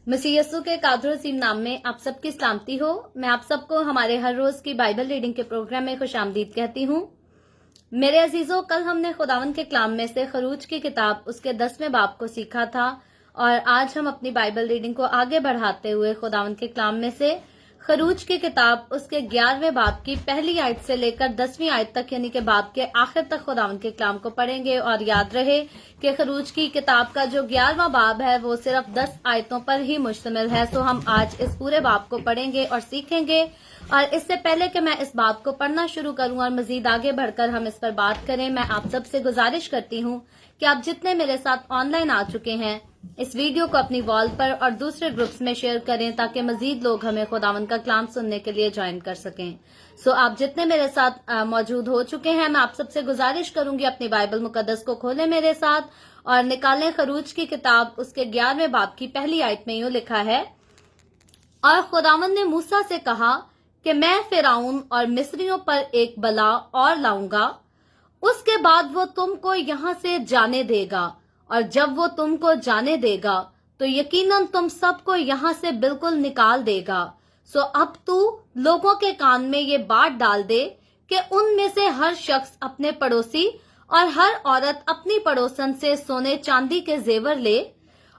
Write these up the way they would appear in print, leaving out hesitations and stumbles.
मसीह यीशु के कादर अजीम नाम में आप सबकी सलामती हो। मैं आप सबको हमारे हर रोज की बाइबल रीडिंग के प्रोग्राम में खुशामदीद कहती हूँ। मेरे अजीजों, कल हमने खुदावन के कलाम में से खरूज की किताब उसके 10वें बाब को सीखा था और आज हम अपनी बाइबल रीडिंग को आगे बढ़ाते हुए खुदावन के कलाम में से खरूज की किताब उसके 11वें बाब की पहली आयत से लेकर 10वीं आयत तक यानी कि बाब के आखिर तक खुदावन के कलाम को पढ़ेंगे। और याद रहे कि खरूज की किताब का जो 11वां बाब है वो सिर्फ 10 आयतों पर ही मुश्तमिल है। सो हम आज इस पूरे बाब को पढ़ेंगे और सीखेंगे। और इससे पहले कि मैं इस बाब को पढ़ना शुरू करूं और मजीद आगे बढ़कर हम इस पर बात करें, मैं आप सबसे गुजारिश करती हूं कि आप जितने मेरे साथ ऑनलाइन आ चुके हैं इस वीडियो को अपनी वॉल पर और दूसरे ग्रुप्स में शेयर करें ताकि मजीद लोग हमें खुदावन का कलाम सुनने के लिए ज्वाइन कर सकें। सो आप जितने मेरे साथ मौजूद हो चुके हैं, मैं आप सबसे गुजारिश करूंगी अपनी बाइबल मुकद्दस को खोलें मेरे साथ और निकालें खरूज की किताब उसके 11वें बाब की पहली आयत में यूं लिखा है, और खुदावन ने मूसा से कहा कि मैं फिरौन और मिस्रियों पर एक बला और लाऊंगा, उसके बाद वो तुमको यहाँ से जाने देगा, और जब वो तुमको जाने देगा तो यकीनन तुम सबको यहाँ से बिल्कुल निकाल देगा। सो अब तू लोगों के कान में ये बात डाल दे कि उनमें से हर शख्स अपने पड़ोसी और हर औरत अपनी पड़ोसन से सोने चांदी के जेवर ले।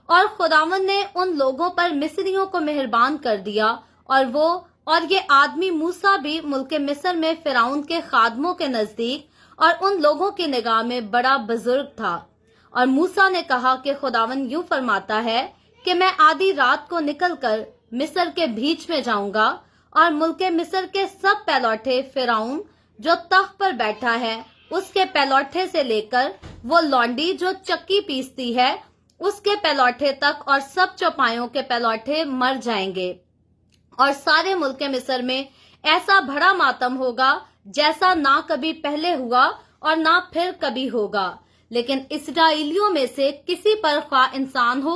और खुदावन ने उन लोगों पर मिस्रियों को मेहरबान कर दिया और ये आदमी मूसा भी मुल्क मिस्र में फिरौन के खादमों के नजदीक और उन लोगों की निगाह में बड़ा बुजुर्ग था। और मूसा ने कहा कि खुदावन यूं फरमाता है कि मैं आधी रात को निकलकर मिस्र के बीच में जाऊंगा और मुल्क मिस्र के सब पैलौठे फिरौन जो तख्त पर बैठा है उसके पैलौठे से लेकर वो लौंडी जो चक्की पीसती है उसके पैलौठे तक और सब चौपायों के पैलौठे मर जाएंगे। और सारे मुल्क मिस्र में ऐसा बड़ा मातम होगा जैसा ना कभी पहले हुआ और ना फिर कभी होगा। लेकिन इस्राएलियों में से किसी पर ख्वाह इंसान हो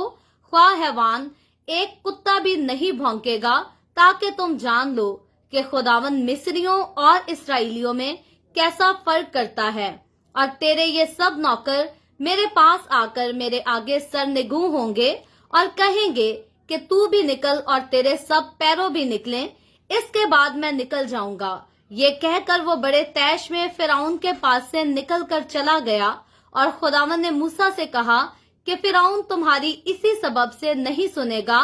ख्वाह हैवान, एक कुत्ता भी नहीं भौंकेगा, ताकि तुम जान लो कि खुदावन मिस्रियों और इस्राएलियों में कैसा फर्क करता है। और तेरे ये सब नौकर मेरे पास आकर मेरे आगे सरनिगूं होंगे और कहेंगे कि तू भी निकल और तेरे सब पैरों भी निकलें, इसके बाद मैं निकल जाऊंगा। ये कहकर वो बड़े तैश में फिरौन के पास से निकल कर चला गया। और खुदावन ने मूसा से कहा कि फिरौन तुम्हारी इसी सबब से नहीं सुनेगा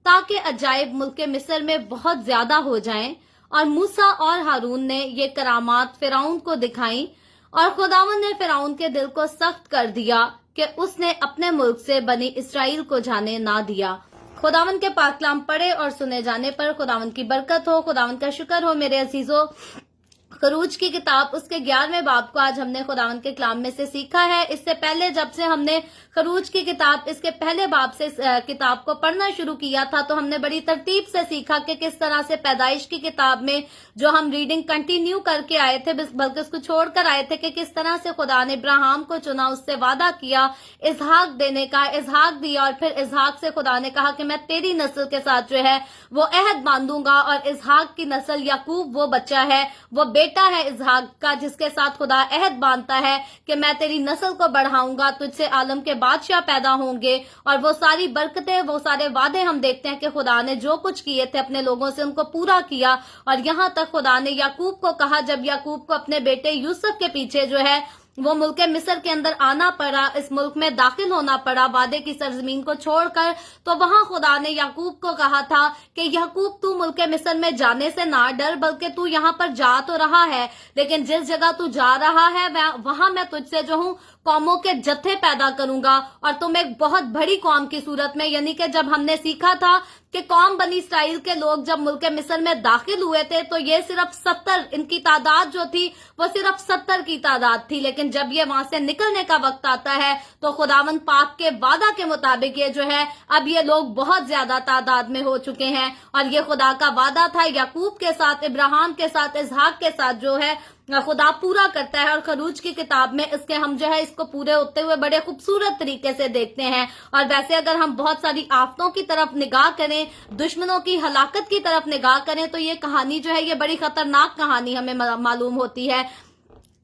ताकि अजायब मुल्क मिस्र में बहुत ज्यादा हो जाएं। और मूसा और हारून ने ये करामात फिरौन को दिखाई और खुदावन ने फिरौन के दिल को सख्त कर दिया कि उसने अपने मुल्क से बनी इस्राएल को जाने ना दिया। खुदावन के पाक कलाम पढ़े और सुने जाने पर खुदावन की बरकत हो, खुदावन का शुक्र हो। मेरे अजीजों, खरूज की किताब उसके 11वें बाब को आज हमने खुदावन के कलाम में से सीखा है। इससे पहले जब से हमने खरूज की किताब इसके पहले बाब से किताब को पढ़ना शुरू किया था तो हमने बड़ी तरतीब से सीखा कि किस तरह से पैदाइश की किताब में जो हम रीडिंग कंटिन्यू करके आए थे, बल्कि उसको छोड़कर आए थे, कि किस तरह से खुदा ने इब्राहिम को चुना, उससे वादा किया इसहाक देने का, इसहाक दिया और फिर इसहाक से खुदा ने कहा कि मैं तेरी नस्ल के साथ जो है वो अहद बांधूंगा। और इसहाक की नस्ल याकूब वो बच्चा है, वो बेटा है इसहाक का, जिसके साथ खुदा अहद बांधता है कि मैं तेरी नस्ल को बढ़ाऊंगा, तुझसे आलम के बादशाह पैदा होंगे। और वो सारी बरकतें, वो सारे वादे हम देखते हैं कि खुदा ने जो कुछ किए थे अपने लोगों से उनको पूरा किया। और यहाँ तक खुदा ने याकूब को कहा, जब याकूब को अपने बेटे यूसुफ के पीछे जो है वो मुल्क मिस्र के अंदर आना पड़ा, इस मुल्क में दाखिल होना पड़ा वादे की सरजमीन को छोड़कर, तो वहां खुदा ने याकूब को कहा था कि याकूब तू मुल्क मिस्र में जाने से ना डर, बल्कि तू यहाँ पर जा तो रहा है लेकिन जिस जगह तू जा रहा है वहां मैं तुझसे जो हूँ कौमों के जत्थे पैदा करूंगा और तुम एक बहुत बड़ी कौम की सूरत में, यानी कि जब हमने सीखा था कि कौम बनी इस्राइल के लोग जब मुल्क मिस्र में दाखिल हुए थे तो ये सिर्फ 70, इनकी तादाद जो थी वो सिर्फ 70 की तादाद थी। लेकिन जब ये वहां से निकलने का वक्त आता है तो खुदावन पाक के वादा के मुताबिक ये जो है अब ये लोग बहुत ज्यादा तादाद में हो चुके हैं। और ये खुदा का वादा था याकूब के साथ, इब्राहिम के साथ, इसहाक के साथ जो है खुदा पूरा करता है। और खरूज की किताब में इसके हम जो है इसको पूरे होते हुए बड़े खूबसूरत तरीके से देखते हैं। और वैसे अगर हम बहुत सारी आफतों की तरफ निगाह करें, दुश्मनों की हलाकत की तरफ निगाह करें, तो ये कहानी जो है ये बड़ी खतरनाक कहानी हमें मालूम होती है।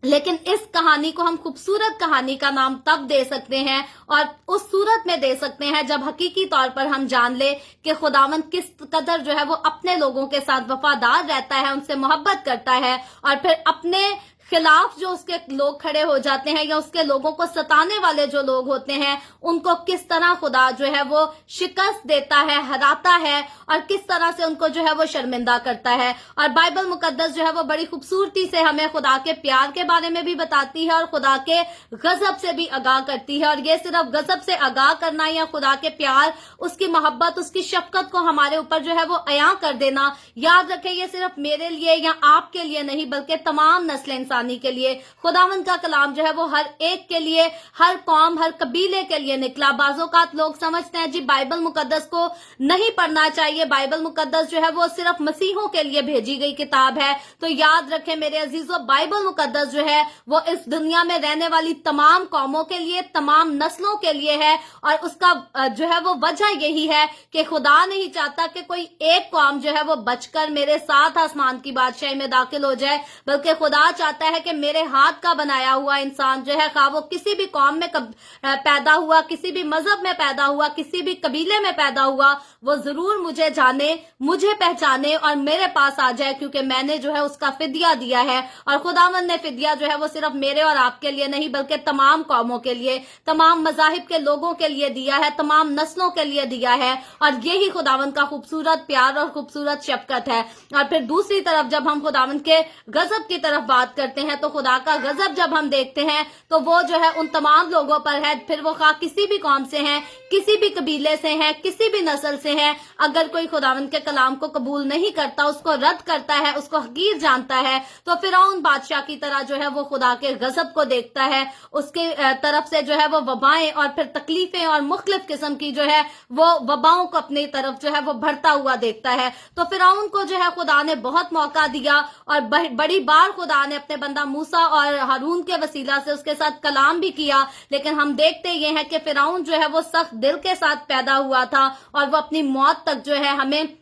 लेकिन इस कहानी को हम खूबसूरत कहानी का नाम तब दे सकते हैं और उस सूरत में दे सकते हैं जब हकीकी तौर पर हम जान ले कि खुदावन किस कदर जो है वो अपने लोगों के साथ वफादार रहता है, उनसे मोहब्बत करता है, और फिर अपने खिलाफ जो उसके लोग खड़े हो जाते हैं या उसके लोगों को सताने वाले जो लोग होते हैं उनको किस तरह खुदा जो है वो शिकस्त देता है, हराता है, और किस तरह से उनको जो है वो शर्मिंदा करता है। और बाइबल मुकद्दस जो है वो बड़ी खूबसूरती से हमें खुदा के प्यार के बारे में भी बताती है और खुदा के गजब से भी आगाह करती है। और ये सिर्फ गजब से आगाह करना या खुदा के प्यार, उसकी मोहब्बत, उसकी शफकत को हमारे ऊपर जो है वो अया कर देना, याद रखें ये सिर्फ मेरे लिए या आपके लिए नहीं बल्कि तमाम नस्ल के लिए। खुदावंद का कलाम जो है वो हर एक के लिए, हर कौम, हर कबीले के लिए निकला। बाज़ोकात लोग समझते हैं जी बाइबल मुकद्दस को नहीं पढ़ना चाहिए, बाइबल मुकद्दस जो है वो सिर्फ मसीहों के लिए भेजी गई किताब है। तो याद रखें मेरे अजीजों, बाइबल मुकद्दस जो है वो इस दुनिया में रहने वाली तमाम कौमों के लिए, तमाम नस्लों के लिए है। और उसका जो है वो वजह यही है कि खुदा नहीं चाहता कि कोई एक कौम जो है वो बचकर मेरे साथ आसमान की बादशाही में दाखिल हो जाए, बल्कि खुदा चाहता है कि मेरे हाथ का बनाया हुआ इंसान जो है, खा वो किसी भी कौम में पैदा हुआ, किसी भी मजहब में पैदा हुआ, किसी भी कबीले में पैदा हुआ, वो जरूर मुझे जाने, मुझे पहचाने और मेरे पास आ जाए, क्योंकि मैंने जो है उसका फिदिया दिया है। और खुदावंद ने फिदिया जो है वो सिर्फ मेरे और आपके लिए नहीं बल्कि तमाम कौमों के लिए, तमाम मजाहिब के लोगों के लिए दिया है, तमाम नस्लों के लिए दिया है। और यही खुदावंद का खूबसूरत प्यार और खूबसूरत शफकत है। और फिर दूसरी तरफ जब हम खुदावंद के गजब की तरफ बात करते हैं तो खुदा का गजब जब हम देखते हैं तो वो जो है उन तमाम लोगों पर है, फिर वो किसी भी कौम से हैं, किसी भी कबीले से हैं, किसी भी नस्ल से हैं। अगर कोई खुदावंद के कलाम को कबूल नहीं करता, उसको रद्द करता है, उसको हकीर जानता है, तो फिरौन बादशाह की तरह जो है वो खुदा के गजब को देखता है। उसके तरफ से जो है वो वबाएं और फिर तकलीफें और मुख्तलिफ किस्म की जो है वो वबाओं को अपनी तरफ जो है वो बढ़ता हुआ देखता है। तो फिरौन को जो है खुदा ने बहुत मौका दिया और बड़ी बार खुदा ने अपने बंदा मूसा और हारून के वसीला से उसके साथ कलाम भी किया। लेकिन हम देखते ये हैं कि फिरौन जो है वो सख्त दिल के साथ पैदा हुआ था और वो अपनी मौत तक जो है हमें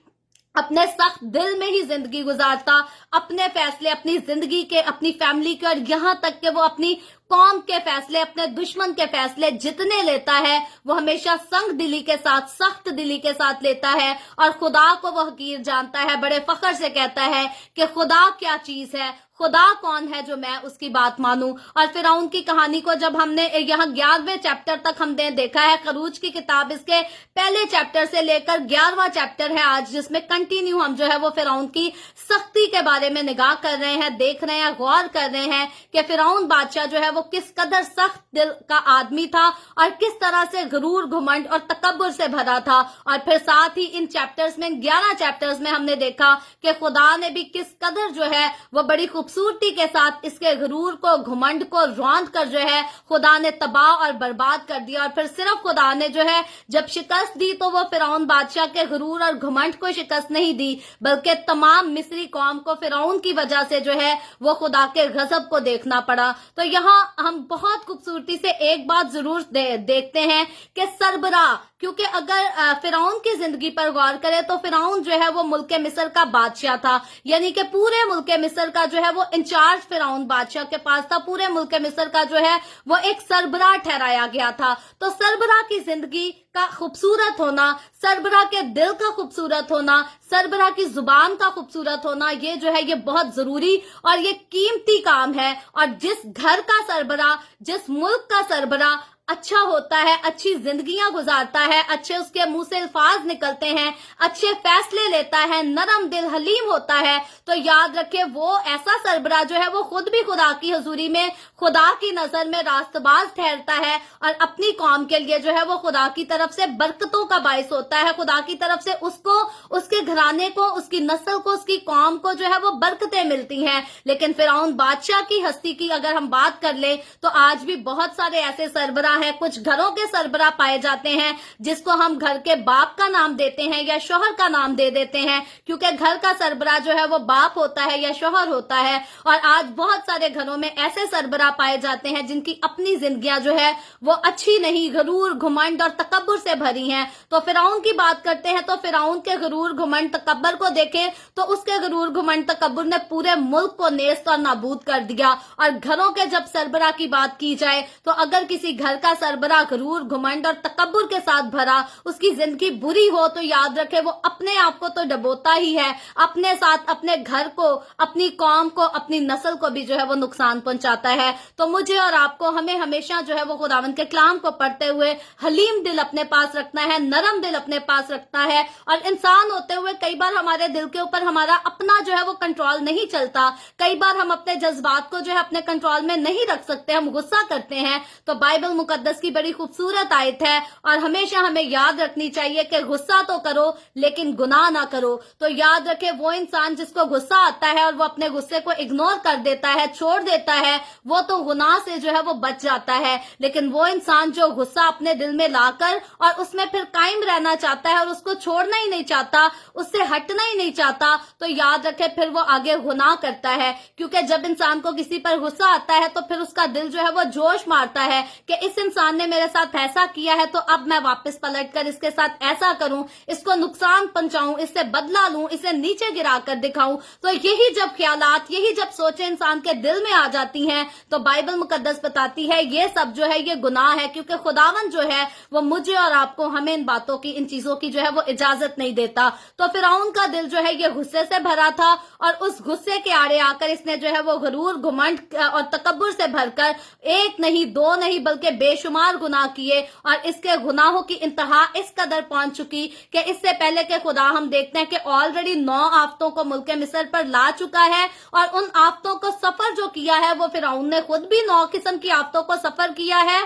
अपने सख्त दिल में ही जिंदगी गुजारता, अपने फैसले अपनी जिंदगी के, अपनी फैमिली के और यहाँ तक कि वो अपनी कौम के फैसले, अपने दुश्मन के फैसले जितने लेता है वो हमेशा संग दिली के साथ, सख्त दिली के साथ लेता है और खुदा को वो हकीर जानता है। बड़े फख्र से कहता है कि खुदा क्या चीज है, खुदा कौन है जो मैं उसकी बात मानूं। और फिरौन की कहानी को जब हमने यहाँ 11वें चैप्टर तक हमने देखा है, खरूज की किताब इसके पहले चैप्टर से लेकर 11वां चैप्टर है आज, जिसमें कंटिन्यू हम जो है वो फिरौन की सख्ती के बारे में निगाह कर रहे हैं, देख रहे हैं, गौर कर रहे हैं कि फिरौन बादशाह जो है वो किस कदर सख्त दिल का आदमी था और किस तरह से गुरूर, घुमंड और तकब्बुर से भरा था। और फिर साथ ही इन चैप्टर्स में, 11 चैप्टर्स में हमने देखा कि खुदा ने भी किस कदर जो है वो बड़ी खूबसूरती के साथ इसके गुरूर को, घुमंड को रौंद कर जो है खुदा ने तबाह और बर्बाद कर दिया। और फिर सिर्फ खुदा ने जो है जब शिकस्त दी तो वो फिरौन बादशाह के गुरूर और घुमंड को शिकस्त नहीं दी, बल्कि तमाम मिस्री कौम को फिरौन की वजह से जो है वो खुदा के गजब को देखना पड़ा। तो यहाँ हम बहुत खूबसूरती से एक बात जरूर देखते हैं कि सरबरा, क्योंकि अगर फिरौन की जिंदगी पर गौर करें तो फिरौन जो है वो मुल्क मिस्र का बादशाह था, यानी कि पूरे मुल्क मिस्र का जो है वो इंचार्ज फिरौन बादशाह के पास था। पूरे मुल्क मिस्र का जो है वो एक सरबराह ठहराया गया था। तो सरबराह की जिंदगी का खूबसूरत होना, सरबराह के दिल का खूबसूरत होना, सरबराह की जुबान का खूबसूरत होना, ये जो है ये बहुत जरूरी और ये कीमती काम है। और जिस घर का सरबराह, जिस मुल्क का सरबराह अच्छा होता है, अच्छी जिंदगियां गुजारता है, अच्छे उसके मुंह से अल्फाज निकलते हैं, अच्छे फैसले लेता है, नरम दिल, हलीम होता है, तो याद रखे वो ऐसा सरबराह जो है वो खुद भी खुदा की हुजूरी में, खुदा की नजर में रास्तबाज ठहरता है और अपनी कौम के लिए जो है वो खुदा की तरफ से बरकतों का बायस होता है। खुदा की तरफ से उसको, उसके घराने को, उसकी नस्ल को, उसकी कौम को जो है वो बरकतें मिलती हैं। लेकिन फिरौन बादशाह की हस्ती की अगर हम बात कर ले तो आज भी बहुत सारे ऐसे सरबराह सरबराह हैं, कुछ घरों के सरबराह पाए जाते हैं जिसको हम घर के बाप का नाम देते हैं या शौहर का नाम दे देते हैं, क्योंकि घर का सरबराह जो है वो बाप होता है या शौहर होता है। और आज बहुत सारे घरों में ऐसे सरबराह पाए जाते हैं जिनकी अपनी जिंदगियां जो है वो अच्छी नहीं, गरूर, घुमंड और तकब्बुर से भरी हैं। तो फिरौन की बात करते हैं तो फिरौन के गरूर, घुमंड, तकब्बुर को देखें तो उसके गरूर, घुमंड, तकब्बुर ने पूरे मुल्क को नेस्त और नाबूद कर दिया। और घरों के जब सरबराह की बात की जाए तो अगर किसी घर का सरबराह गरूर, घुमंड और तकब्बुर के साथ भरा, उसकी जिंदगी बुरी हो तो याद रखे वो अपने आप को तो डबोता ही है, अपने साथ अपने घर को, अपनी कौम को, अपनी नस्ल को भी जो है वो नुकसान पहुंचाता है। तो मुझे और आपको हमें हमेशा जो है वो खुदावंद के कलाम को पढ़ते हुए हलीम दिल अपने पास रखना है, नरम दिल अपने पास रखना है। और इंसान होते हुए कई बार हमारे दिल के ऊपर हमारा अपना जो है वो कंट्रोल नहीं चलता, कई बार हम अपने जज्बात को जो है अपने कंट्रोल में नहीं रख सकते, हम गुस्सा करते हैं। तो बाइबल मुकद्दस की बड़ी खूबसूरत आयत है और हमेशा हमें याद रखनी चाहिए कि गुस्सा तो करो लेकिन गुनाह ना करो। तो याद रखे वो इंसान जिसको गुस्सा आता है और वो अपने गुस्से को इग्नोर कर देता है, छोड़ देता है, वो तो गुनाह से जो है वो बच जाता है। लेकिन वो इंसान जो गुस्सा अपने दिल में लाकर और उसमें फिर कायम रहना चाहता है और उसको छोड़ना ही नहीं चाहता, उससे हटना ही नहीं चाहता, तो याद रखे फिर वो आगे गुनाह करता है। क्योंकि जब इंसान को किसी पर गुस्सा आता है तो फिर उसका दिल जो है वो जोश मारता है कि इस इंसान ने मेरे साथ ऐसा किया है तो अब मैं वापस पलटकर इसके साथ ऐसा करूं, इसको नुकसान पहुंचाऊं, इससे बदला लूं, इसे नीचे गिरा कर दिखाऊं। तो यही जब ख्यालात, यही जब सोचे इंसान के दिल में आ जाती हैं तो बाइबल मुकद्दस बताती है ये सब जो है ये गुनाह है, क्योंकि खुदावन जो है वो मुझे और आपको, हमें इन बातों की, इन चीजों की जो है वो इजाजत नहीं देता। तो फिरौन का दिल जो है ये गुस्से से भरा था और उस गुस्से के आड़े आकर इसने जो है वो गरूर, घुमंड और तकब्बुर से भरकर एक नहीं, दो नहीं, बल्कि बेशुमार गुनाह किए। और इसके गुनाहों की इंतहा इस कदर पहुंच चुकी कि इससे पहले के खुदा हम देखते हैं कि ऑलरेडी 9 आफतों को मुल्क मिस्र पर ला चुका है। और उन आफतों को सफर जो किया है वो फिरौन ने खुद भी 9 किस्म की आफतों को सफर किया है।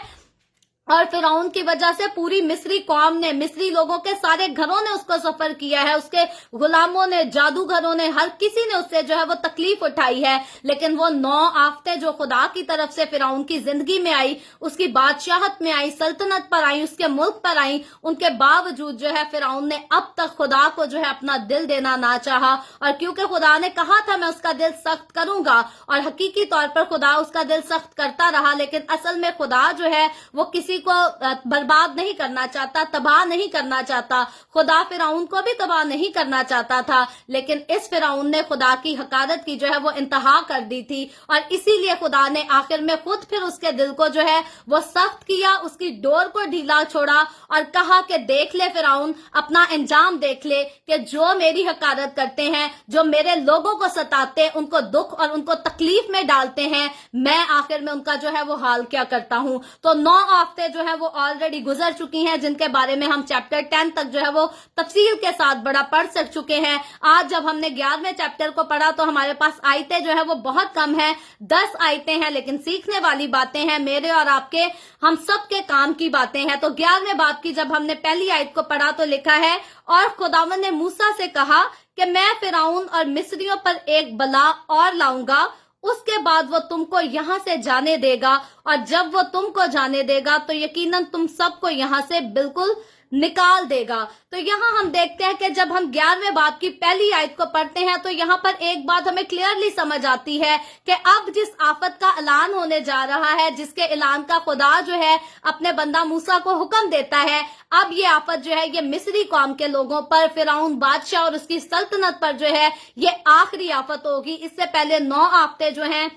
और फिरौन की वजह से पूरी मिस्री कौम ने, मिस्री लोगों के सारे घरों ने उसको सफर किया है, उसके गुलामों ने, जादूगरों ने, हर किसी ने उससे जो है वो तकलीफ उठाई है। लेकिन वो 9 आफतें जो खुदा की तरफ से फिरौन की जिंदगी में आई, उसकी बादशाहत में आई, सल्तनत पर आई, उसके मुल्क पर आई, उनके बावजूद जो है फिरौन ने अब तक खुदा को जो है अपना दिल देना ना चाहा। और क्योंकि खुदा ने कहा था मैं उसका दिल सख्त करूंगा, और हकीकी तौर पर खुदा उसका दिल सख्त करता रहा, लेकिन असल में खुदा जो है वो किसी को बर्बाद नहीं करना चाहता, तबाह नहीं करना चाहता। खुदा फिरौन को भी तबाह नहीं करना चाहता था, लेकिन इस फिरौन ने खुदा की हकारत की जो है वो इंतहा कर दी थी। और इसीलिए खुदा ने आखिर में खुद फिर उसके दिल को जो है वो सख्त किया, उसकी डोर को ढीला छोड़ा और कहा कि देख ले फिरौन, अपना अंजाम देख ले कि जो मेरी हकारत करते हैं, जो मेरे लोगों को सताते हैं, उनको दुख और उनको तकलीफ में डालते हैं, मैं आखिर में उनका जो है वो हाल क्या करता हूं। तो 9 आफतें जो है वो ऑलरेडी गुजर चुकी हैं, जिनके बारे में हम चैप्टर 10 तक जो है वो तफसील के साथ बड़ा पढ़ सक चुके हैं। आज जब हमने 11वें चैप्टर को पढ़ा तो हमारे पास आयतें जो है वो बहुत कम है, 10 आयतें हैं, लेकिन सीखने वाली बातें हैं, मेरे और आपके, हम सब के काम की बातें हैं। तो 11वें बाब की जब हमने पहली आयत को पढ़ा तो लिखा है, और खुदावंद ने मूसा से कहा कि मैं फिरौन और मिस्रियों पर एक बला और लाऊंगा, उसके बाद वो तुमको यहाँ से जाने देगा, और जब वो तुमको जाने देगा तो यकीनन तुम सबको यहाँ से बिल्कुल निकाल देगा। तो यहाँ हम देखते हैं कि जब हम 11वें बाब की पहली आयत को पढ़ते हैं तो यहाँ पर एक बात हमें क्लियरली समझ आती है कि अब जिस आफत का ऐलान होने जा रहा है, जिसके ऐलान का खुदा जो है अपने बंदा मूसा को हुक्म देता है, अब ये आफत जो है ये मिस्री कौम के लोगों पर, फिरौन बादशाह और उसकी सल्तनत पर जो है ये आखिरी आफत होगी। इससे पहले 9 आफतें जो हैं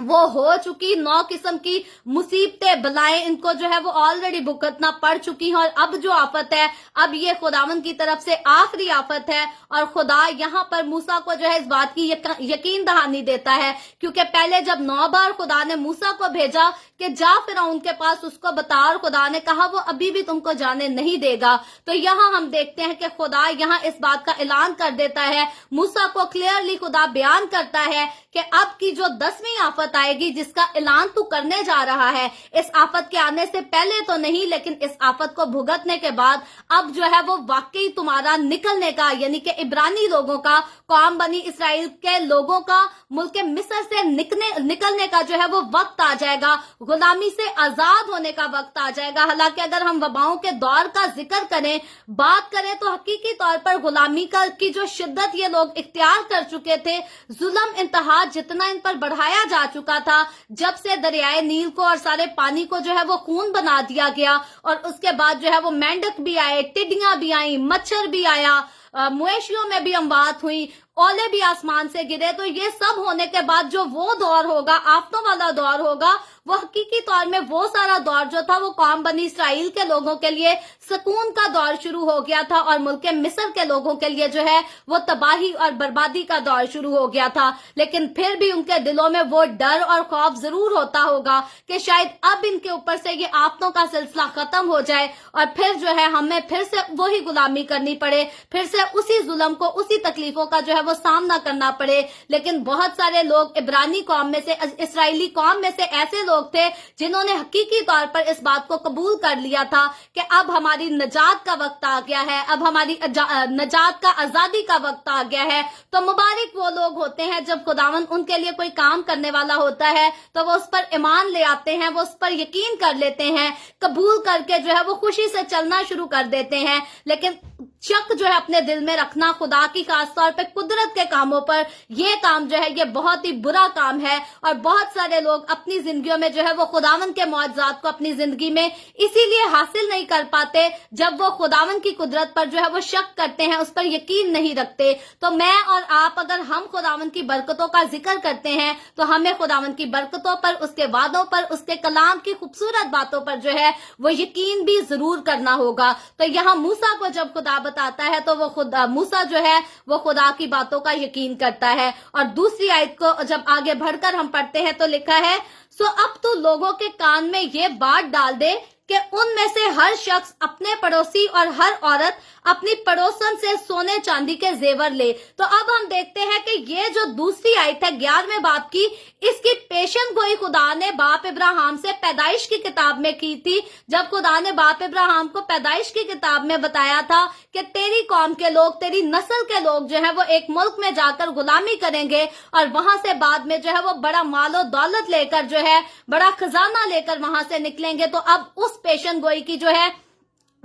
वो हो चुकी, 9 किस्म की मुसीबतें, बलाएं इनको जो है वो ऑलरेडी भुगतना पड़ चुकी हैं। और अब जो आफत है, अब ये खुदावन की तरफ से आखिरी आफत है। और खुदा यहाँ पर मूसा को जो है इस बात की यकीन दहानी देता है, क्योंकि पहले जब 9 बार खुदा ने मूसा को भेजा कि जा फिरौन के पास उसको बता, और खुदा ने कहा वो अभी भी तुमको जाने नहीं देगा। तो यहाँ हम देखते हैं कि खुदा यहाँ इस बात का ऐलान कर देता है, मूसा को क्लियरली खुदा बयान करता है कि अब की जो 10वीं आफत आफत आएगी जिसका ऐलान तू करने जा रहा है। इस आफत के आने से पहले तो नहीं, लेकिन इस आफत को भुगतने के बाद अब जो है वो वाकई तुम्हारा निकलने का, यानी कि इब्रानी लोगों का, कौम बनी इसराइल के लोगों का मुल्क मिस्र से निकलने का जो है वो वक्त आ जाएगा, गुलामी से आजाद होने का वक्त आ जाएगा। हालांकि अगर हम वबाओं के दौर का जिक्र करें, बात करें, तो हकीकी तौर पर गुलामी की जो शिद्दत ये लोग इख्तियार कर चुके थे, जुल्म इंतहा जितना इन पर बढ़ाया जा चुका था, जब से दरियाए नील को और सारे पानी को जो है वो खून बना दिया गया, और उसके बाद जो है वो मेंढक भी आए, टिड्डियां भी आई, मच्छर भी आया, मवेशियों में भी अमवात हुई, ओले भी आसमान से गिरे। तो ये सब होने के बाद जो वो दौर होगा, आफतों वाला दौर होगा, वो हकीकी तौर में वो सारा दौर जो था वो कौम बनी इसराइल के लोगों के लिए सुकून का दौर शुरू हो गया था, और मुल्क मिस्र के लोगों के लिए जो है वो तबाही और बर्बादी का दौर शुरू हो गया था। लेकिन फिर भी उनके दिलों में वो डर और खौफ जरूर होता होगा कि शायद अब इनके ऊपर से ये आफतों का सिलसिला खत्म हो जाए, और फिर जो है हमें फिर से वही गुलामी करनी पड़े, फिर से उसी जुल्म को, उसी तकलीफों का जो है वो सामना करना पड़े। लेकिन बहुत सारे लोग इब्रानी कौम में से, इसराइली कौम में से ऐसे लोग थे जिन्होंने हकीकी तौर पर इस बात को कबूल कर लिया था कि अब हमारी नजात का वक्त आ गया है, अब हमारी नजात का, आजादी का वक्त आ गया है। तो मुबारक वो लोग होते हैं जब खुदावन उनके लिए कोई काम करने वाला होता है तो वो उस पर ईमान ले आते हैं, वो उस पर यकीन कर लेते हैं, कबूल करके जो है वो खुशी से चलना शुरू कर देते हैं। लेकिन शक जो है अपने दिल में रखना खुदा की, खास तौर पे कुदरत के कामों पर, ये काम जो है ये बहुत ही बुरा काम है। और बहुत सारे लोग अपनी जिंदगियों में जो है वो खुदावन के मौजज़ात को अपनी जिंदगी में इसीलिए हासिल नहीं कर पाते जब वो खुदावन की कुदरत पर जो है वो शक करते हैं, उस पर यकीन नहीं रखते। तो मैं और आप, अगर हम खुदावन की बरकतों का जिक्र करते हैं तो हमें खुदावन की बरकतों पर, उसके वादों पर, उसके कलाम की खूबसूरत बातों पर जो है वो यकीन भी जरूर करना होगा। तो यहाँ मूसा को जब खुदा बताता है तो वो खुदा, मूसा जो है वो खुदा की बातों का यकीन करता है। और दूसरी आयत को जब आगे बढ़कर हम पढ़ते हैं तो लिखा है, सो अब तो लोगों के कान में ये बात डाल दे कि उनमें से हर शख्स अपने पड़ोसी और हर औरत अपनी पड़ोसन से सोने चांदी के जेवर ले। तो अब हम देखते हैं कि ये जो दूसरी आयत है 11वें बाब की, इसकी पेशन गोई खुदा ने बाप इब्राहिम से पैदाइश की किताब में की थी, जब खुदा ने बाप इब्राहिम को पैदाइश की किताब में बताया था कि तेरी कौम के लोग, तेरी नस्ल के लोग जो है वो एक मुल्क में जाकर गुलामी करेंगे, और वहां से बाद में जो है वो बड़ा मालो दौलत लेकर, जो है बड़ा खजाना लेकर वहां से निकलेंगे। तो अब उस पेशन गोई की जो है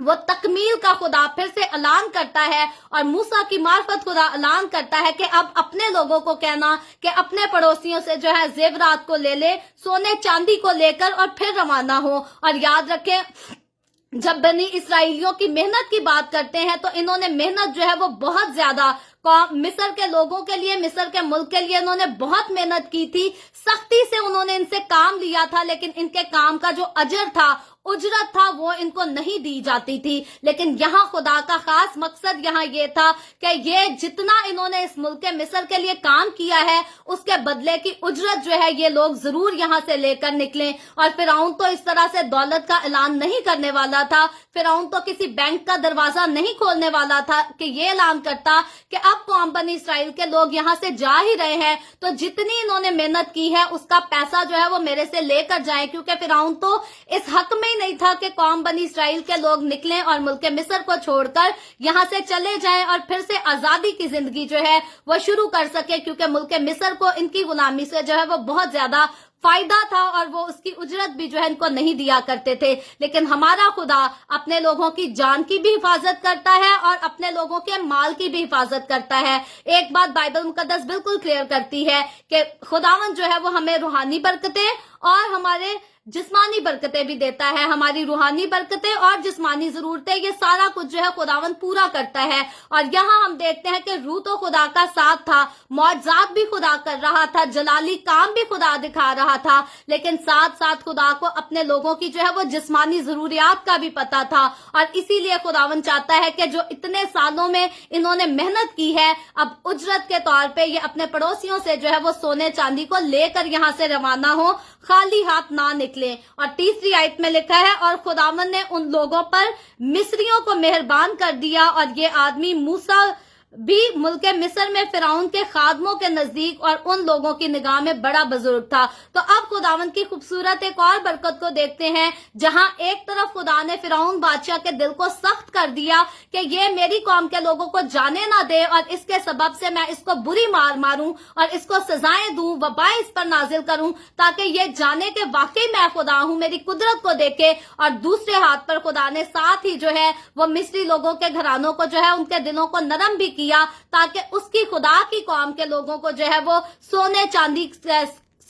वो तकमील का खुदा फिर से ऐलान करता है, और मूसा की मार्फत खुदा ऐलान करता है कि अब अपने लोगों को कहना कि अपने पड़ोसियों से जो है जेवरात को ले ले, सोने चांदी को लेकर, और फिर रवाना हो। और याद रखें, जब बनी इसराइलियों की मेहनत की बात करते हैं तो इन्होंने मेहनत जो है वो बहुत ज्यादा मिस्र के लोगों के लिए, मिस्र के मुल्क के लिए इन्होंने बहुत मेहनत की थी, सख्ती से उन्होंने इनसे काम लिया था, लेकिन इनके काम का जो अजर था, उजरत था, वो इनको नहीं दी जाती थी। लेकिन यहाँ खुदा का खास मकसद यहाँ ये था कि ये जितना इन्होंने इस मुल्क मिस्र के लिए काम किया है, उसके बदले की उजरत जो है ये लोग जरूर यहाँ से लेकर निकलें। और फिरौन तो इस तरह से दौलत का ऐलान नहीं करने वाला था, फिरौन तो किसी बैंक का दरवाजा नहीं खोलने वाला था कि ये ऐलान करता कि अब कौम बनी इसराइल के लोग यहाँ से जा ही रहे हैं तो जितनी इन्होंने मेहनत की है उसका पैसा जो है वो मेरे से लेकर जाएं, क्योंकि फिरौन तो इस हक में नहीं था कि कौम बनी इसराइल के लोग निकलें और मुल्क मिस्र को छोड़कर यहाँ से चले जाएं और फिर से आजादी की जिंदगी जो है वो शुरू कर सके, क्योंकि मुल्क मिस्र को इनकी गुलामी से जो है वो बहुत ज्यादा फायदा था और वो उसकी उजरत भी जो है इनको नहीं दिया करते थे। लेकिन हमारा खुदा अपने लोगों की जान की भी हिफाजत करता है और अपने लोगों के माल की भी हिफाजत करता है। एक बात बाइबल मुकद्दस बिल्कुल क्लियर करती है कि खुदावन जो है वो हमें रूहानी बरकतें और हमारे जिस्मानी बरकतें भी देता है। हमारी रूहानी बरकतें और जिस्मानी जरूरतें ये सारा कुछ जो है खुदावन पूरा करता है। और यहाँ हम देखते हैं कि रूह तो खुदा का साथ था, मौजज़ात भी खुदा कर रहा था, जलाली काम भी खुदा दिखा रहा था, लेकिन साथ साथ खुदा को अपने लोगों की जो है वो जिस्मानी जरूरियात का भी पता था। और इसीलिए खुदावन चाहता है कि जो इतने सालों में इन्होंने मेहनत की है, अब उजरत के तौर पे ये अपने पड़ोसियों से जो है वो सोने चांदी को लेकर यहाँ से रवाना हो, खाली हाथ ना निकले। और तीसरी आयत में लिखा है, और खुदावन ने उन लोगों पर मिस्रियों को मेहरबान कर दिया और ये आदमी मूसा بھی ملک مصر میں فرعون کے خادموں کے نزدیک اور ان لوگوں کی نگاہ میں بڑا بزرگ تھا۔ تو اب خداوند کی خوبصورت ایک اور برکت کو دیکھتے ہیں، جہاں ایک طرف خدا نے فرعون بادشاہ کے دل کو سخت کر دیا کہ یہ میری قوم کے لوگوں کو جانے نہ دے اور اس کے سبب سے میں اس کو بری مار ماروں اور اس کو سزائیں دوں، وبائیں اس پر نازل کروں، تاکہ یہ جانے کہ واقعی میں خدا ہوں، میری قدرت کو دیکھے۔ اور دوسرے ہاتھ پر خدا نے ساتھ ہی جو ہے وہ مصری لوگوں کے گھرانوں کو جو ہے ان کے دلوں کو نرم بھی کیا، تاکہ اس کی خدا کی قوم کے لوگوں کو جو ہے وہ سونے چاندی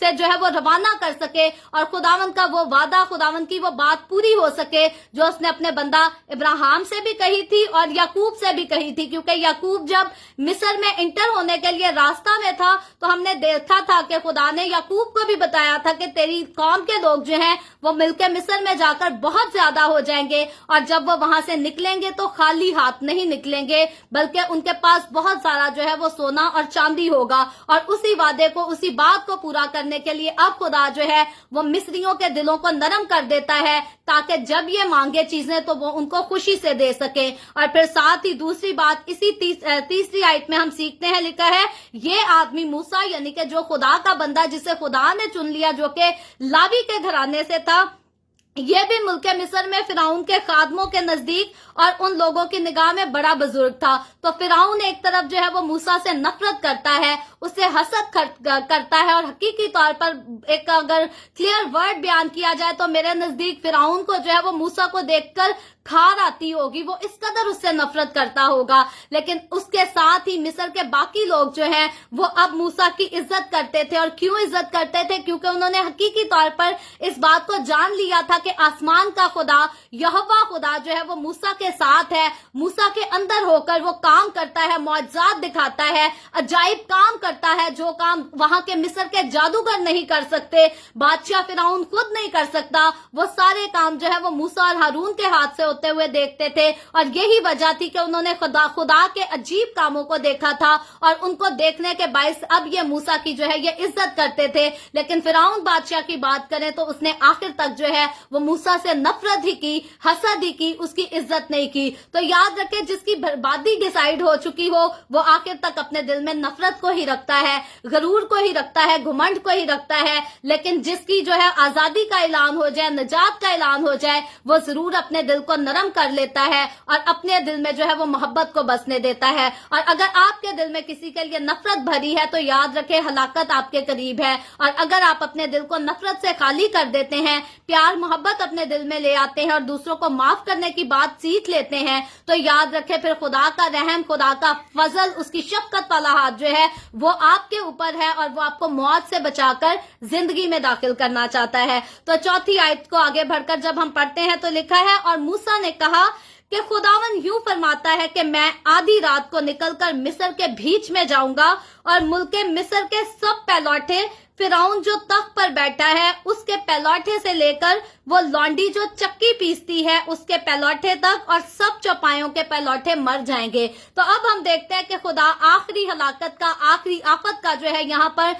سے جو ہے وہ روانہ کر سکے اور خداوند کا وہ وعدہ، خداوند کی وہ بات پوری ہو سکے جو اس نے اپنے بندہ ابراہیم سے بھی کہی تھی اور یعقوب سے بھی کہی تھی۔ کیونکہ یعقوب جب مصر میں انٹر ہونے کے لیے راستہ میں تھا تو ہم نے دیکھا تھا کہ خدا نے یعقوب کو بھی بتایا تھا کہ تیری قوم کے لوگ جو ہیں وہ ملک مصر میں جا کر بہت زیادہ ہو جائیں گے، اور جب وہ وہاں سے نکلیں گے تو خالی ہاتھ نہیں نکلیں گے، بلکہ ان کے پاس بہت سارا جو ہے وہ سونا اور چاندی ہوگا۔ اور اسی وعدے کو، اسی بات کو پورا کرنے کے لیے اب خدا جو ہے وہ مصریوں کے دلوں کو نرم کر دیتا ہے، تاکہ جب یہ مانگے چیزیں تو وہ ان کو خوشی سے دے سکے۔ اور پھر ساتھ ہی دوسری بات اسی تیسری آیت میں ہم سیکھتے ہیں، لکھا ہے یہ آدمی موسیٰ یعنی کہ جو خدا کا بندہ جسے خدا نے چن لیا، جو کہ لاوی کے گھرانے سے تھا، یہ بھی ملک مصر میں فرعون کے خادموں کے نزدیک اور ان لوگوں کی نگاہ میں بڑا بزرگ تھا۔ تو فرعون ایک طرف جو ہے وہ موسیٰ سے نفرت کرتا ہے، اسے حسد کرتا ہے، اور حقیقی طور پر ایک اگر کلیئر ورڈ بیان کیا جائے تو میرے نزدیک فرعون کو جو ہے وہ موسیٰ کو دیکھ کر کھار آتی ہوگی، وہ اس قدر اس سے نفرت کرتا ہوگا۔ لیکن اس کے ساتھ ہی مصر کے باقی لوگ جو ہیں وہ اب موسیٰ کی عزت کرتے تھے۔ اور کیوں عزت کرتے تھے؟ کیونکہ انہوں نے حقیقی طور پر اس بات کو جان لیا تھا کہ آسمان کا خدا یہوہ خدا جو ہے وہ موسیٰ کے ساتھ ہے، موسیٰ کے اندر ہو کر وہ کام کرتا ہے، معجزات دکھاتا ہے، عجائب کام کرتا ہے، جو کام وہاں کے مصر کے جادوگر نہیں کر سکتے، بادشاہ فرعون خود نہیں کر سکتا، وہ سارے کام جو ہے وہ موسیٰ اور ہارون کے ہاتھ سے ہوتے ہوئے دیکھتے تھے۔ اور یہی وجہ تھی کہ انہوں نے خدا کے عجیب کاموں کو دیکھا تھا، اور ان کو دیکھنے کے باعث اب یہ موسیٰ کی جو ہے یہ عزت کرتے تھے۔ لیکن فرعون بادشاہ کی بات کریں تو اس نے آخر تک جو ہے وہ موسیٰ سے نفرت ہی کی، حسد ہی کی، اس کی عزت نہیں کی۔ تو یاد رکھیں جس کی بربادی ڈیسائیڈ ہو چکی ہو وہ آخر تک اپنے دل میں نفرت کو ہی رکھتا ہے، غرور کو ہی رکھتا ہے، گھمنڈ کو ہی رکھتا ہے۔ لیکن جس کی جو ہے آزادی کا اعلان ہو جائے، نجات کا اعلان ہو جائے، وہ ضرور اپنے دل کو نرم کر لیتا ہے اور اپنے دل میں جو ہے وہ محبت کو بسنے دیتا ہے۔ اور اگر آپ کے دل میں کسی کے لیے نفرت بھری ہے تو یاد رکھیں ہلاکت آپ کے قریب ہے۔ اور اگر آپ اپنے دل کو نفرت سے خالی کر دیتے ہیں، پیار محبت اپنے دل میں لے آتے ہیں اور دوسروں کو معاف کرنے کی بات سیکھ لیتے ہیں، تو یاد رکھیں پھر خدا کا رحم، خدا کا فضل، اس کی شفقت والا ہاتھ جو ہے وہ آپ کے اوپر ہے اور وہ آپ کو موت سے بچا کر زندگی میں داخل کرنا چاہتا ہے۔ تو چوتھی آیت کو آگے بڑھ کر جب ہم پڑھتے ہیں تو لکھا ہے اور موسیٰ نے کہا کہ خداوند یوں فرماتا ہے کہ میں آدھی رات کو نکل کر مصر کے بیچ میں جاؤں گا اور ملک مصر کے سب پہلوٹے، فرعون جو تخت پر بیٹھا ہے اس کے پہلوٹے سے لے کر وہ لونڈی جو چکی پیستی ہے اس کے پہلوٹے تک اور سب چوپایوں کے پہلوٹے مر جائیں گے۔ تو اب ہم دیکھتے ہیں کہ خدا آخری ہلاکت کا، آخری آفت کا جو ہے یہاں پر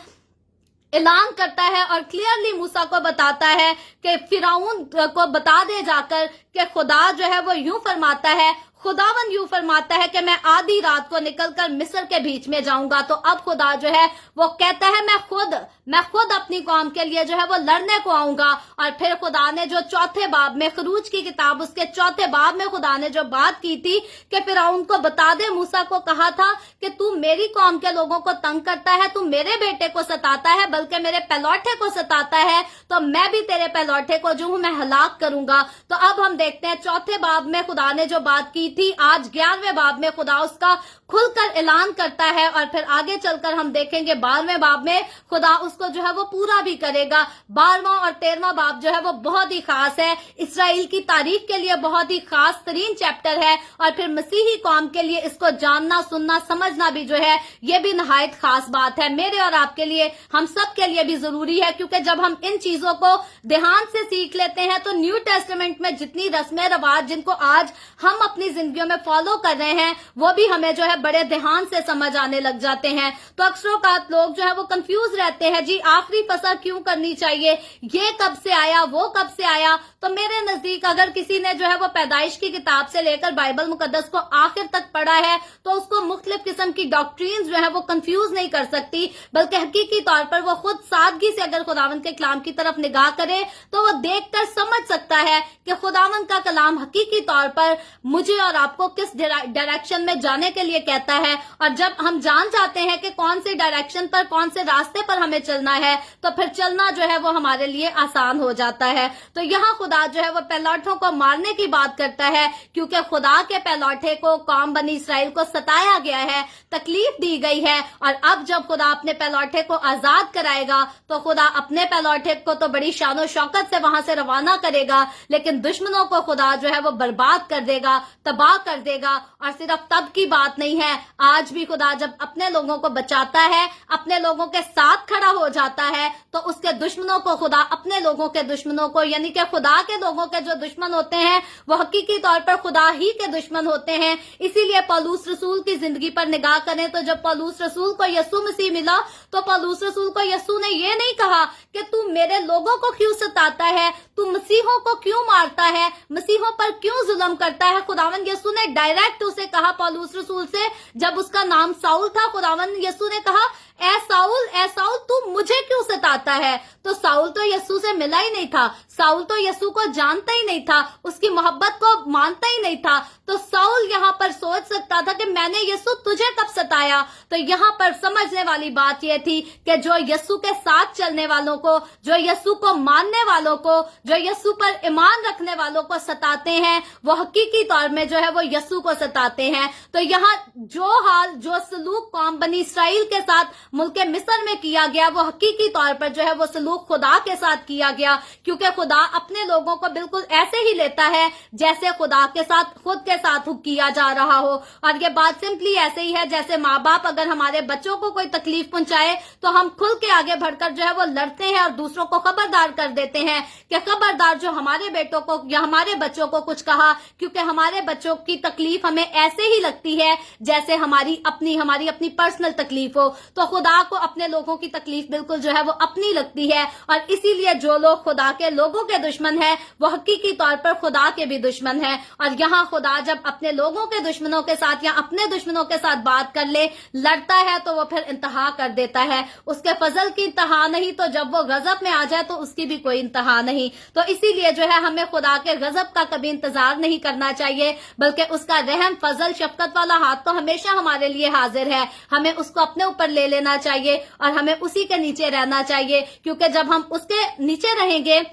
اعلان کرتا ہے اور کلیئرلی موسیٰ کو بتاتا ہے کہ فرعون کو بتا دے جا کر کہ خدا جو ہے وہ یوں فرماتا ہے، خداوند یوں فرماتا ہے کہ میں آدھی رات کو نکل کر مصر کے بیچ میں جاؤں گا۔ تو اب خدا جو ہے وہ کہتا ہے میں خود اپنی قوم کے لیے جو ہے وہ لڑنے کو آؤں گا۔ اور پھر خدا نے جو چوتھے باب میں، خروج کی کتاب اس کے چوتھے باب میں خدا نے جو بات کی تھی کہ فرعون کو بتا دے، موسیٰ کو کہا تھا کہ تو میری قوم کے لوگوں کو تنگ کرتا ہے، تو میرے بیٹے کو ستاتا ہے، بلکہ میرے پہلوٹے کو ستاتا ہے، تو میں بھی تیرے پہلوٹے کو جو ہوں میں ہلاک کروں گا۔ تو اب ہم دیکھتے ہیں چوتھے باب میں خدا نے جو بات کی تھی، آج 11ویں باب میں خدا اس کا کھل کر اعلان کرتا ہے، اور پھر آگے چل کر ہم دیکھیں گے 12ویں باب میں خدا اس کو جو ہے وہ پورا بھی کرے گا۔ 12واں اور 13واں باب جو ہے وہ بہت ہی خاص ہے، اسرائیل کی تاریخ کے لیے بہت ہی خاص ترین چیپٹر ہے، اور پھر مسیحی قوم کے لیے اس کو جاننا، سننا، سمجھنا بھی جو ہے یہ بھی نہایت خاص بات ہے، میرے اور آپ کے لیے، ہم سب کے لیے بھی ضروری ہے، کیونکہ جب ہم ان چیزوں کو دھیان سے سیکھ لیتے ہیں تو نیو ٹیسٹمنٹ میں جتنی رسمیں رواج جن کو آج ہم اپنی زندگیوں میں فالو کر رہے ہیں وہ بھی ہمیں جو ہے बड़े ध्यान से समझ आने लग जाते हैं। तो अक्सर औकात लोग जो है वो कंफ्यूज रहते हैं, जी आखिरी फसह क्यों करनी चाहिए, ये कब से आया, वो कब से आया। तो मेरे नजदीक अगर किसी ने जो है वो पैदाइश की किताब से लेकर बाइबल मुकद्दस को आखिर तक पढ़ा है तो उसको मुख्तलिफ किस्म की डॉक्ट्रीन्स जो है वो कंफ्यूज नहीं कर सकती, बल्कि हकीकी तौर पर वो खुद सादगी से अगर खुदावंद के कलाम की तरफ निगाह करे तो वो देखकर समझ सकता है कि खुदावंद का कलाम हकीकी तौर पर मुझे और आपको किस डायरेक्शन में जाने के लिए कहता है। और जब हम जान जाते हैं कि कौन से डायरेक्शन पर, कौन से रास्ते पर हमें चलना है, तो फिर चलना जो है वो हमारे लिए आसान हो जाता है। तो यहाँ खुदा जो है वो पैलौठों को मारने की बात करता है, क्योंकि खुदा के पैलौठे को, कौम बनी इसराइल को सताया गया है, तकलीफ दी गई है। और अब जब खुदा अपने पैलौठे को आजाद कराएगा तो खुदा अपने पैलौठे को तो बड़ी शानो शौकत से वहां से रवाना करेगा, लेकिन दुश्मनों को खुदा जो है वो बर्बाद कर देगा, तबाह कर देगा। और सिर्फ तब की बात नहीं है, आज भी खुदा जब अपने लोगों को बचाता है, अपने लोगों के साथ खड़ा हो जाता है, तो उसके दुश्मनों को खुदा अपने लोगों के दुश्मनों को, यानी कि खुदा के लोगों के जो दुश्मन होते हैं वो हकीकी तौर पर खुदा ही के दुश्मन होते हैं। इसीलिए पौलुस रसूल की जिंदगी पर निगाह करें तो जब पौलुस रसूल को यीशु मसीह मिला तो पौलुस रसूल को यीशु ने ये नहीं कहा कि तू मेरे लोगों को क्यों सताता है, तू मसीहों को क्यों मारता है, मसीहों पर क्यों जुल्म करता है। खुदावंद यीशु ने डायरेक्ट उसे कहा, पौलुस रसूल से, जब उसका नाम साउल था, खुदावंद यीशु ने कहा, ए साउल तू मुझे क्यों सताता है। तो साउल तो यीशु से मिला ही नहीं था, साउल तो यीशु को जानता ही नहीं था, उसकी मोहब्बत को मानता ही नहीं था। तो साउल यहाँ पर सोच सकता था कि मैंने यीशु तुझे कब सताया। तो यहाँ पर समझने वाली बात यह थी कि जो यीशु के साथ चलने वालों को, जो यीशु को मानने वालों को, जो यीशु पर ईमान रखने वालों को सताते हैं, वो हकीकी तौर में जो है वो यीशु को सताते हैं। तो यहाँ जो हाल, जो सलूक कौम बनी इसराइल के साथ मुल्क मिस्र में किया गया, वो हकीकी तौर पर जो है वो सलूक खुदा के साथ किया गया, क्योंकि खुदा अपने लोगों को बिल्कुल ऐसे ही लेता है जैसे खुदा के साथ, खुद के साथ किया जा रहा हो। और ये बात सिंपली ऐसे ही है जैसे माँ बाप अगर हमारे बच्चों को कोई तकलीफ पहुंचाए तो हम खुल के आगे बढ़कर जो है वो लड़ते हैं और दूसरों को खबरदार कर देते हैं कि खबरदार जो हमारे बेटों को या हमारे बच्चों को कुछ कहा, क्योंकि हमारे बच्चों की तकलीफ हमें ऐसे ही लगती है जैसे हमारी अपनी पर्सनल तकलीफ हो। तो खुदा को अपने लोगों की तकलीफ बिल्कुल जो है वो अपनी लगती है, और इसीलिए जो लोग खुदा के लोगों के दुश्मन है वो हकीकी तौर पर खुदा के भी दुश्मन है। और यहाँ खुदा जब अपने लोगों के दुश्मनों के साथ या अपने दुश्मनों के साथ बात कर ले, लड़ता है, तो वो फिर इंतहा कर देता है। उसके फजल की इंतहा नहीं, तो जब वो गजब में आ जाए तो उसकी भी कोई इंतहा नहीं। तो इसीलिए जो है हमें खुदा के गजब का कभी इंतजार नहीं करना चाहिए, बल्कि उसका रहम, फजल, शफकत वाला हाथ तो हमेशा हमारे लिए हाजिर है। हमें उसको अपने ऊपर ले लेना चाहिए और हमें उसी के नीचे रहना चाहिए, क्योंकि जब हम उसके नीचे रहेंगे,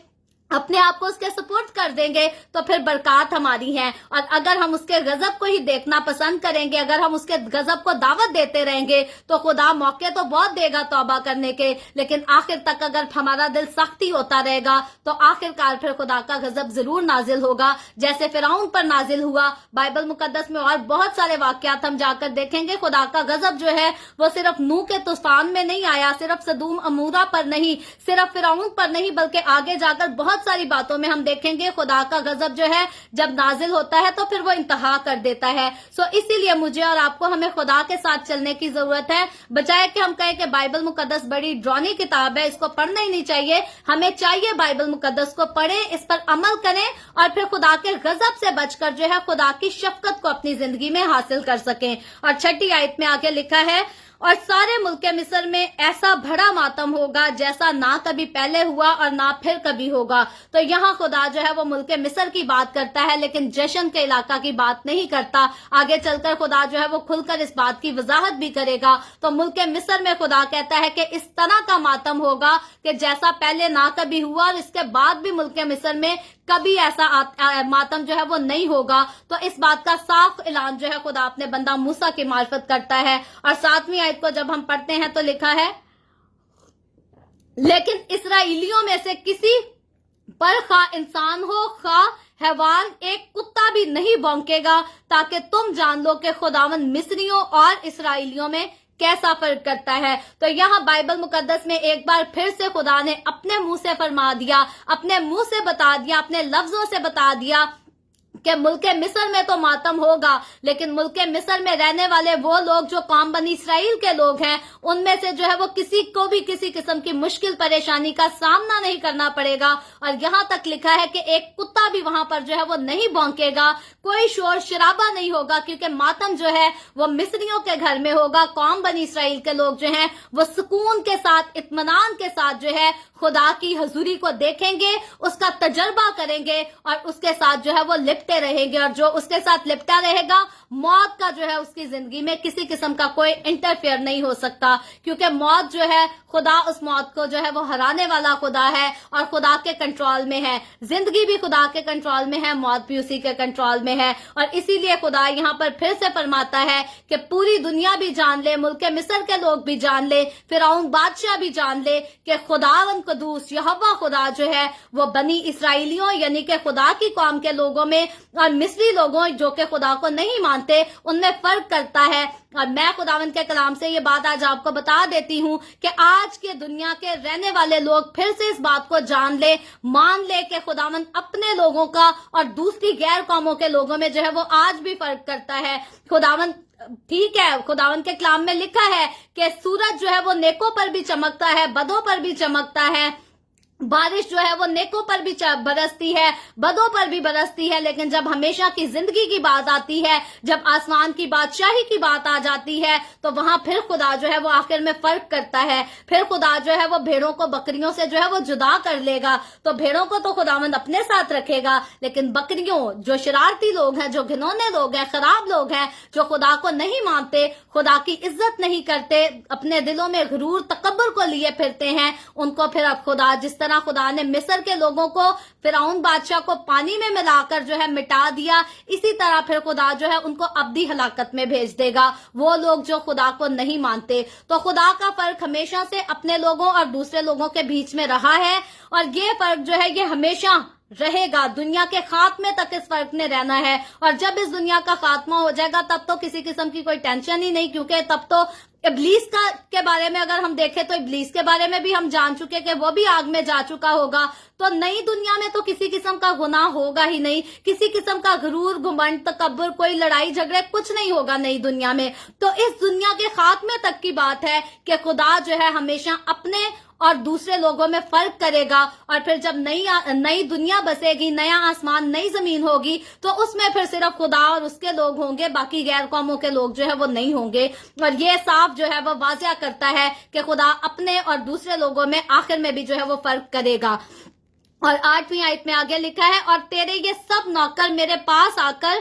अपने आप को उसके सपोर्ट कर देंगे, तो फिर बरकत हमारी है। और अगर हम उसके गजब को ही देखना पसंद करेंगे, अगर हम उसके गजब को दावत देते रहेंगे, तो खुदा मौके तो बहुत देगा तौबा करने के, लेकिन आखिर तक अगर हमारा दिल सख्ती होता रहेगा तो आखिरकार फिर खुदा का गजब जरूर नाजिल होगा, जैसे फिरौन पर नाजिल हुआ। बाइबल मुकद्दस में और बहुत सारे वाकयात हम जाकर देखेंगे। खुदा का गजब जो है वो सिर्फ नूह के तूफान में नहीं आया, सिर्फ सदूम अमूरा पर नहीं, सिर्फ फिरौन पर नहीं, बल्कि आगे जाकर बहुत सारी बातों में हम देखेंगे खुदा का गजब जो है जब नाजिल होता है तो फिर वो इंतहा कर देता है। सो इसीलिए मुझे और आपको हमें खुदा के साथ चलने की जरूरत है, बजाय कि हम कहें कि बाइबल मुकद्दस बड़ी ड्रॉनी किताब है, इसको पढ़ना ही नहीं चाहिए। हमें चाहिए बाइबल मुकद्दस को पढ़ें, इस पर अमल करें और फिर खुदा के गजब से बचकर जो है खुदा की शफकत को अपनी जिंदगी में हासिल कर सकें। और छठी आयत में आगे लिखा है, और सारे मुल्क मिस्र में ऐसा बड़ा मातम होगा जैसा ना कभी पहले हुआ और ना फिर कभी होगा। तो यहाँ खुदा जो है वो मुल्क मिस्र की बात करता है, लेकिन जश्न के इलाका की बात नहीं करता। आगे चलकर खुदा जो है वो खुलकर इस बात की वजाहत भी करेगा। तो मुल्क मिस्र में खुदा कहता है कि इस तरह का मातम होगा कि जैसा पहले ना कभी हुआ, और इसके बाद भी मुल्क मिस्र में कभी ऐसा मातम जो है वो नहीं होगा। तो इस बात का साफ ऐलान जो है खुदा अपने बंदा मूसा की मार्फत करता है। और 7वीं आयत को जब हम पढ़ते हैं तो लिखा है, लेकिन इसराइलियों में से किसी पर खा इंसान हो खा हैवान, एक कुत्ता भी नहीं भौंकेगा, ताकि तुम जान लो कि खुदावंद मिस्रियों और इसराइलियों में कैसा फर्क करता है। तो यहाँ बाइबल मुकद्दस में एक बार फिर से खुदा ने अपने मुंह से फरमा दिया, अपने मुंह से बता दिया, अपने लफ्जों से बता दिया کہ ملک مصر میں تو ماتم ہوگا، لیکن ملک مصر میں رہنے والے وہ لوگ جو قوم بنی اسرائیل کے لوگ ہیں، ان میں سے جو ہے وہ کسی کو بھی کسی قسم کی مشکل پریشانی کا سامنا نہیں کرنا پڑے گا۔ اور یہاں تک لکھا ہے کہ ایک کتا بھی وہاں پر جو ہے وہ نہیں بھونکے گا، کوئی شور شرابہ نہیں ہوگا، کیونکہ ماتم جو ہے وہ مصریوں کے گھر میں ہوگا۔ قوم بنی اسرائیل کے لوگ جو ہیں وہ سکون کے ساتھ، اطمینان کے ساتھ جو ہے خدا کی حضوری کو دیکھیں گے، اس کا تجربہ کریں گے اور اس کے ساتھ جو ہے وہ لپٹے رہیں گے، اور جو اس کے ساتھ لپٹا رہے گا، موت کا جو ہے اس کی زندگی میں کسی قسم کا کوئی انٹرفیئر نہیں ہو سکتا، کیونکہ موت جو ہے خدا اس موت کو جو ہے وہ ہرانے والا خدا ہے اور خدا کے کنٹرول میں ہے۔ زندگی بھی خدا کے کنٹرول میں ہے، موت بھی اسی کے کنٹرول میں ہے، اور اسی لیے خدا یہاں پر پھر سے فرماتا ہے کہ پوری دنیا بھی جان لے، ملک مصر کے لوگ بھی جان لے، فرعون بادشاہ بھی جان لے کہ خداوند قدوس یہوہ خدا جو ہے وہ بنی اسرائیلیوں یعنی کہ خدا کی قوم کے لوگوں میں اور مصری لوگوں جو کہ خدا کو نہیں مانتے ان میں فرق کرتا ہے۔ اور میں خداوند کے کلام سے یہ بات آج آپ کو بتا دیتی ہوں کہ آج کے دنیا کے رہنے والے لوگ پھر سے اس بات کو جان لے، مان لے کہ خداوند اپنے لوگوں کا اور دوسری غیر قوموں کے لوگوں میں جو ہے وہ آج بھی فرق کرتا ہے۔ خداوند ٹھیک ہے، خداوند کے کلام میں لکھا ہے کہ سورج جو ہے وہ نیکوں پر بھی چمکتا ہے، بدوں پر بھی چمکتا ہے، بارش جو ہے وہ نیکوں پر بھی برستی ہے، بدوں پر بھی برستی ہے، لیکن جب ہمیشہ کی زندگی کی بات آتی ہے، جب آسمان کی بادشاہی کی بات آ جاتی ہے، تو وہاں پھر خدا جو ہے وہ آخر میں فرق کرتا ہے۔ پھر خدا جو ہے وہ بھیڑوں کو بکریوں سے جو ہے وہ جدا کر لے گا۔ تو بھیڑوں کو تو خداوند اپنے ساتھ رکھے گا، لیکن بکریوں جو شرارتی لوگ ہیں، جو گھنونے لوگ ہیں، خراب لوگ ہیں، جو خدا کو نہیں مانتے، خدا کی عزت نہیں کرتے، اپنے دلوں میں غرور تکبر کو لیے پھرتے ہیں، ان کو پھر اب خدا جس طرح خدا نے مصر کے لوگوں کو فرعون بادشاہ کو پانی میں ملا کر جو ہے مٹا دیا، اسی طرح پھر خدا جو ہے ان کو ابدی ہلاکت میں بھیج دے گا، وہ لوگ جو خدا کو نہیں مانتے۔ تو خدا کا فرق ہمیشہ سے اپنے لوگوں اور دوسرے لوگوں کے بیچ میں رہا ہے، اور یہ فرق جو ہے یہ ہمیشہ رہے گا، دنیا کے خاتمے تک اس فرق نے رہنا ہے۔ اور جب اس دنیا کا خاتمہ ہو جائے گا تب تو کسی قسم کی کوئی ٹینشن ہی نہیں، کیونکہ تب تو ابلیس کے بارے میں اگر ہم دیکھیں تو ابلیس کے بارے میں بھی ہم جان چکے کہ وہ بھی آگ میں جا چکا ہوگا۔ تو نئی دنیا میں تو کسی قسم کا گناہ ہوگا ہی نہیں، کسی قسم کا غرور، گھمنڈ، تکبر، کوئی لڑائی جھگڑے کچھ نہیں ہوگا نئی دنیا میں۔ تو اس دنیا کے خاتمے تک کی بات ہے کہ خدا جو ہے ہمیشہ اپنے اور دوسرے لوگوں میں فرق کرے گا، اور پھر جب نئی دنیا بسے گی، نیا آسمان، نئی زمین ہوگی، تو اس میں پھر صرف خدا اور اس کے لوگ ہوں گے، باقی غیر قوموں کے لوگ جو ہے وہ نہیں ہوں گے۔ اور یہ صاف جو ہے وہ واضح کرتا ہے کہ خدا اپنے اور دوسرے لوگوں میں آخر میں بھی جو ہے وہ فرق کرے گا۔ اور 8ویں آیت میں آگے لکھا ہے، اور تیرے یہ سب نوکر میرے پاس آ کر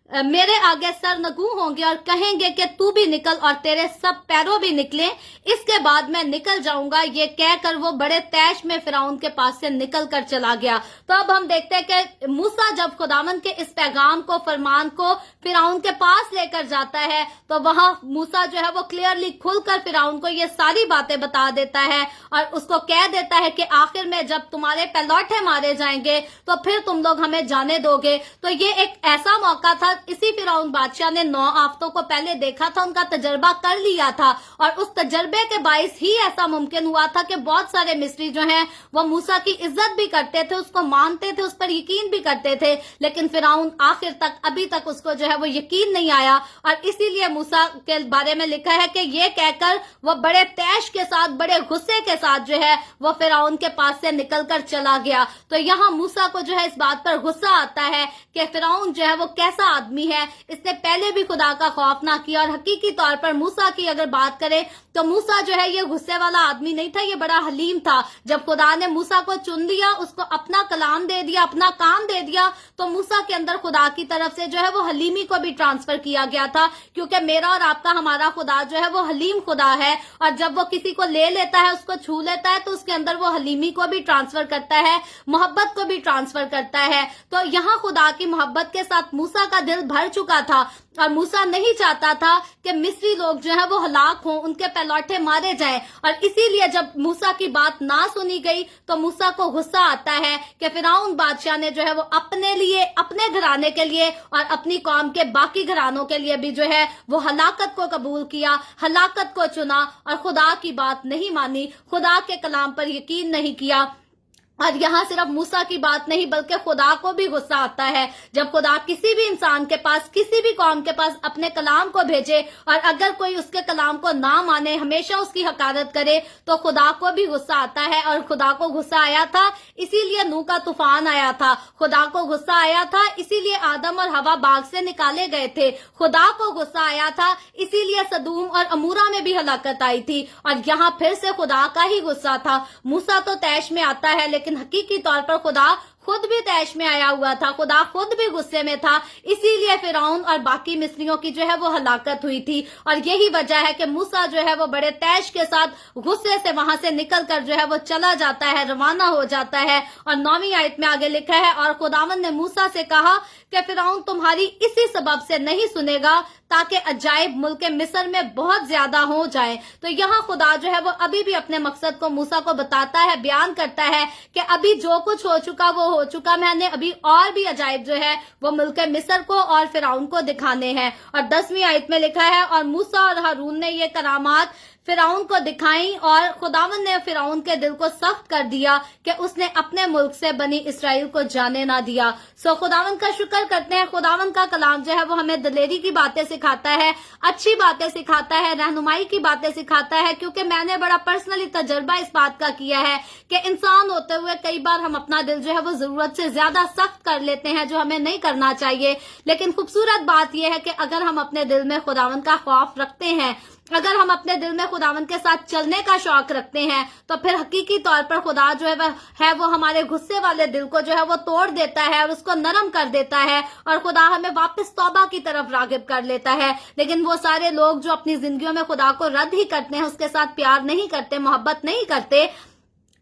میرے آگے سرنگو ہوں گے اور کہیں گے کہ تو بھی نکل، اور تیرے سب پیروں بھی نکلیں، اس کے بعد میں نکل جاؤں گا۔ یہ کہہ کر وہ بڑے تیش میں فرعون کے پاس سے نکل کر چلا گیا۔ تو اب ہم دیکھتے ہیں کہ موسیٰ جب خداوند کے اس پیغام کو، فرمان کو فرعون کے پاس لے کر جاتا ہے، تو وہاں موسیٰ جو ہے وہ کلیئرلی کھل کر فرعون کو یہ ساری باتیں بتا دیتا ہے، اور اس کو کہہ دیتا ہے کہ آخر میں جب تمہارے پلوٹے مارے جائیں گے تو پھر تم لوگ ہمیں جانے دو گے۔ تو یہ ایک ایسا موقع تھا، اسی فرعون بادشاہ نے 9 آفتوں کو پہلے دیکھا تھا، ان کا تجربہ کر لیا تھا، اور اس تجربے کے باعث ہی ایسا ممکن ہوا تھا کہ بہت سارے مصری جو ہیں وہ موسیٰ کی عزت بھی کرتے تھے، اس کو مانتے تھے، اس پر یقین بھی کرتے تھے، لیکن فرعون آخر تک ابھی تک اس کو جو ہے وہ یقین نہیں آیا، اور اسی لیے موسیٰ کے بارے میں لکھا ہے کہ یہ کہہ کر وہ بڑے تیش کے ساتھ، بڑے غصے کے ساتھ جو ہے وہ فرعون کے پاس سے نکل کر چلا گیا۔ تو یہاں موسیٰ کو جو ہے اس بات پر غصہ آتا ہے کہ فرعون جو ہے وہ کیسا آدمی ہے، اس نے پہلے بھی خدا کا خوف نہ کیا، اور حقیقی طور پر موسیٰ کی اگر بات کرے تو موسیٰ جو ہے یہ غصے والا آدمی نہیں تھا، یہ بڑا حلیم تھا۔ جب خدا نے موسیٰ کو چن لیا، اس کو اپنا کلام دے دیا، اپنا کام دے دیا، تو موسیٰ کے اندر خدا کی طرف سے جو ہے وہ حلیمی کو بھی ٹرانسفر کیا گیا تھا، کیونکہ میرا اور آپ کا ہمارا خدا جو ہے وہ حلیم خدا ہے، اور جب وہ کسی کو لے لیتا ہے، اس کو چھو لیتا ہے، تو اس کے اندر وہ حلیمی کو بھی ٹرانسفر کرتا ہے، محبت کو بھی ٹرانسفر کرتا ہے۔ تو یہاں خدا کی محبت کے ساتھ موسیٰ کا دل بھر چکا تھا، اور موسیٰ نہیں چاہتا تھا کہ مصری لوگ جو ہیں وہ ہلاک ہوں، ان کے پلوٹے مارے جائیں، اور اسی لیے جب موسیٰ کی بات نہ سنی گئی تو موسیٰ کو غصہ آتا ہے کہ فرعون بادشاہ نے جو ہے وہ اپنے لیے، اپنے گھرانے کے لیے اور اپنی قوم کے باقی گھرانوں کے لیے بھی جو ہے وہ ہلاکت کو قبول کیا، ہلاکت کو چنا، اور خدا کی بات نہیں مانی، خدا کے کلام پر یقین نہیں کیا۔ اور यहाँ सिर्फ मूसा की बात नहीं बल्कि खुदा को भी गुस्सा आता है जब खुदा किसी भी इंसान के पास, किसी भी कौम के पास अपने कलाम को भेजे और अगर कोई उसके कलाम को ना माने, हमेशा उसकी हकारत करे, तो खुदा को भी गुस्सा आता है। और खुदा को गुस्सा आया था इसीलिए नूह का तूफान आया था, खुदा को गुस्सा आया था इसीलिए आदम और हवा बाग से निकाले गए थे, खुदा को गुस्सा आया था इसीलिए सदूम और अमूरा में भी हलाकत आई थी। और यहाँ फिर से खुदा का ही गुस्सा था। मूसा तो तैश में आता है लेकिन हकीकी तौर पर खुदा खुद भी तैश में आया हुआ था, खुदा खुद भी गुस्से में था, इसीलिए फिरौन और बाकी मिस्रियों की जो है वो हलाकत हुई थी। और यही वजह है कि मूसा जो है वो बड़े तैश के साथ गुस्से से वहां से निकल कर जो है वो चला जाता है, रवाना हो जाता है। और 9वीं आयत में आगे लिखा है, और खुदावंद ने मूसा से कहा कि फिरौन तुम्हारी इसी सबब से नहीं सुनेगा ताकि अजायब मुल्क मिस्र में बहुत ज्यादा हो जाए। तो यहाँ खुदा जो है वो अभी भी अपने मकसद को मूसा को बताता है, बयान करता है कि अभी जो कुछ हो चुका वो हो चुका, मैंने अभी और भी अजायब जो है वो मुल्क मिस्र को और फिरौन को दिखाने हैं। और 10वीं आयत में लिखा है, और मूसा और हारून ने ये करामात फिरौन को दिखाई और खुदावंद ने फिरौन के दिल को सख्त कर दिया कि उसने अपने मुल्क से बनी इसराइल को जाने ना दिया। सो खुदावंद का शुक्र करते हैं। खुदावंद का कलाम जो है वो हमें दिलेरी की बातें सिखाता है, अच्छी बातें सिखाता है, रहनुमाई की बातें सिखाता है। क्योंकि मैंने बड़ा पर्सनली तजर्बा इस बात का किया है कि इंसान होते हुए कई बार हम अपना दिल जो है वो जरूरत से ज्यादा सख्त कर लेते हैं, जो हमें नहीं करना चाहिए। लेकिन खूबसूरत बात यह है कि अगर हम अपने दिल में खुदावंद का खौफ रखते हैं, अगर हम अपने दिल में खुदावंद के साथ चलने का शौक रखते हैं, तो फिर हकीकी तौर पर खुदा जो है वो हमारे गुस्से वाले दिल को जो है वो तोड़ देता है और उसको नरम कर देता है, और खुदा हमें वापस तौबा की तरफ रागिब कर लेता है। लेकिन वो सारे लोग जो अपनी जिंदगियों में खुदा को रद्द ही करते हैं, उसके साथ प्यार नहीं करते, मोहब्बत नहीं करते,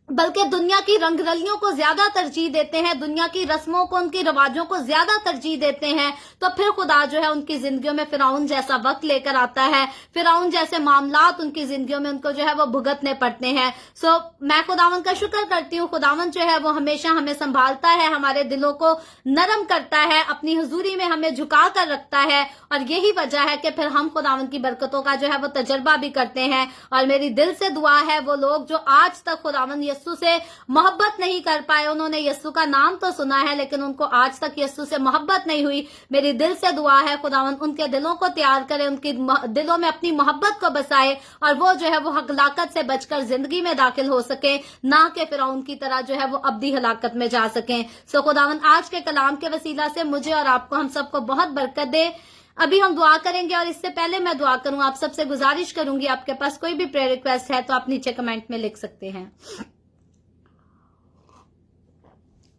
बल्कि दुनिया की रंगरलियों को ज्यादा तरजीह देते हैं, दुनिया की रस्मों को, उनकी रिवाजों को ज्यादा तरजीह देते हैं, तो फिर खुदा जो है उनकी जिंदगियों में फिरौन जैसा वक्त लेकर आता है, फिरौन जैसे मामलात उनकी जिंदगियों में उनको जो है वो भुगतने पड़ते हैं। सो मैं खुदावंद का शुक्र करती हूँ, खुदावंद जो है वो हमेशा हमें संभालता है, हमारे दिलों को नरम करता है, अपनी हुजूरी में हमें झुका कर रखता है। और यही वजह है कि फिर हम खुदावंद की बरकतों का जो है वो तजर्बा भी करते हैं। और मेरी दिल से दुआ है वो लोग जो आज तक खुदावंद यस्सु से मोहब्बत नहीं कर पाए, उन्होंने यस्सु का नाम तो सुना है लेकिन उनको आज तक यस्सु से मोहब्बत नहीं हुई, मेरी दिल से दुआ है खुदावंद उनके दिलों को तैयार करे, उनके दिलों में अपनी मोहब्बत को बसाए और वो जो है वो हलाकत से बचकर जिंदगी में दाखिल हो सके, ना कि फिरौन की तरह जो है वो अब्दी हलाकत में जा सके। सो खुदावंद आज के कलाम के वसीला से मुझे और आपको, हम सबको बहुत बरकत दे। अभी हम दुआ करेंगे और इससे पहले मैं दुआ करूं, आप सबसे गुजारिश करूंगी, आपके पास कोई भी प्रेयर रिक्वेस्ट है तो आप नीचे कमेंट में लिख सकते हैं।